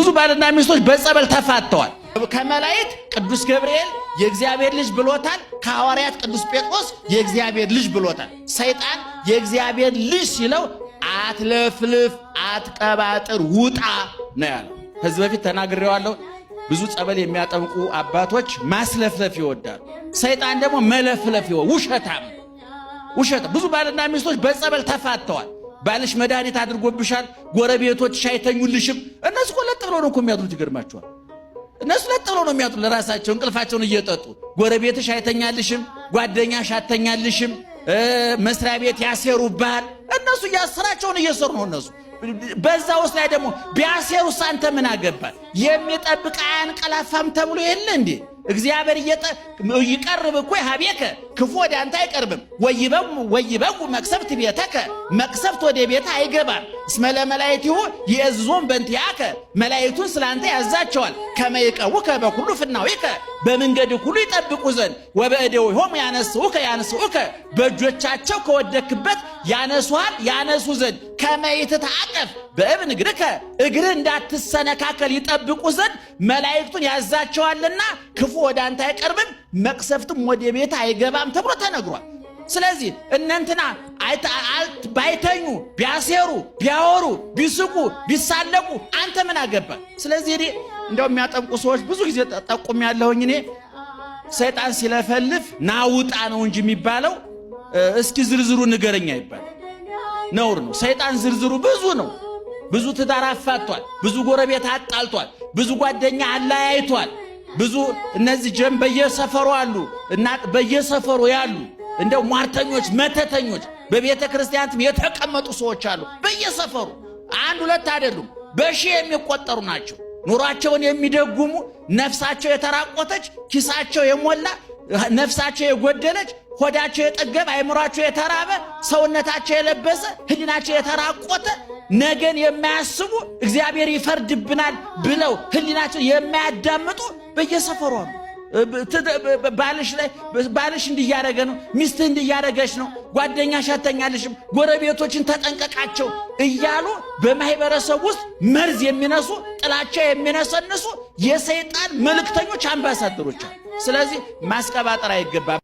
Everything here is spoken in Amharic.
ብዙ ባልና ሚስቶች በጸበል ተፋተዋል። ከመላእክት ቅዱስ ገብርኤል የእግዚአብሔር ልጅ ብሎታል። ከሐዋርያት ቅዱስ ጴጥሮስ የእግዚአብሔር ልጅ ብሎታል። ሰይጣን የእግዚአብሔር ልጅ ሲለው አትለፍልፍ፣ አትቀባጥር፣ ውጣ ነው ያለው። ከዚህ በፊት ተናግሬዋለሁ። ብዙ ጸበል የሚያጠምቁ አባቶች ማስለፍለፍ ይወዳሉ። ሰይጣን ደግሞ መለፍለፍ ውሸታም። ብዙ ባልና ሚስቶች በጸበል ተፋተዋል። ባልሽ መድኃኒት አድርጎብሻል፣ ጎረቤቶችሽ አይተኙልሽም። እነሱ እኮ ለጥ ብለው ነው እኮ የሚያድሩት። ይገርማችኋል። እነሱ ለጥ ብለው ነው የሚያድሩት ለራሳቸው እንቅልፋቸውን እየጠጡ። ጎረቤትሽ አይተኛልሽም፣ ጓደኛሽ አተኛልሽም፣ መስሪያ ቤት ያሰሩባል። እነሱ ያስራቸውን እየሰሩ ነው እነሱ። በዛ ውስጥ ላይ ደግሞ ቢያሰሩስ አንተ ምን አገባህ? የሚጠብቅ አያንቀላፋም ተብሎ የለ እንዴ? እግዚአብሔር ይቀርብ እኮ ሀቤከ ክፉ ወደ አንተ አይቀርብም። ወይበጉ መቅሰፍት ቤተከ መቅሰፍት ወደ ቤት አይገባም። እስመ ለመላእክቲሁ ይእዝዞሙ በእንቲአከ መላእክቱን ስላንተ ያዛቸዋል። ከመ ይቀቡከ በኩሉ ፍናዊከ በመንገድ ሁሉ ይጠብቁ ዘንድ ወበእዴሆሙ ያነሱከ በእጆቻቸው ከወደክበት ያነሱሃል ያነሱ ዘንድ ከመ ይትተዓቀፍ በእብን እግርከ እግርህ እንዳትሰነካከል ይጠብቁ ዘንድ መላእክቱን ያዛቸዋልና ክፉ ወደ አንተ አይቀርብም፣ መቅሰፍትም ወደ ቤት አይገባም ተብሎ ተነግሯል። ስለዚህ እነንትና ባይተኙ ቢያሴሩ ቢያወሩ ቢስቁ ቢሳለቁ አንተ ምን አገባ? ስለዚህ እኔ እንደው የሚያጠምቁ ሰዎች ብዙ ጊዜ ጠቁም ያለሁኝ እኔ ሰይጣን ሲለፈልፍ ናውጣ ነው እንጂ የሚባለው እስኪ ዝርዝሩ ንገረኛ ይባል ነውር ነው። ሰይጣን ዝርዝሩ ብዙ ነው። ብዙ ትዳር አፋቷል፣ ብዙ ጎረቤት አጣልቷል፣ ብዙ ጓደኛ አለያይቷል። ብዙ እነዚህ ጀም በየሰፈሩ አሉ እና በየሰፈሩ ያሉ እንደው ሟርተኞች መተተኞች በቤተ ክርስቲያንም የተቀመጡ ሰዎች አሉ በየሰፈሩ። አንድ ሁለት አይደሉም፣ በሺህ የሚቆጠሩ ናቸው። ኑሯቸውን የሚደጉሙ ነፍሳቸው የተራቆተች ኪሳቸው የሞላ ነፍሳቸው የጎደለች ሆዳቸው የጠገበ አይምሯቸው የተራበ ሰውነታቸው የለበሰ ህሊናቸው የተራቆተ ነገን የማያስቡ እግዚአብሔር ይፈርድብናል ብለው ህሊናቸው የማያዳምጡ በየሰፈሩ አሉ። ባልሽ እንዲያረገ ነው፣ ሚስትህ እንዲያረገች ነው፣ ጓደኛሽ አተኛልሽም፣ ጎረቤቶችን ተጠንቀቃቸው እያሉ በማህበረሰብ ውስጥ መርዝ የሚነሱ ጥላቻ የሚነሰንሱ የሰይጣን መልእክተኞች አምባሳደሮች። ስለዚህ ማስቀባጠር አይገባም።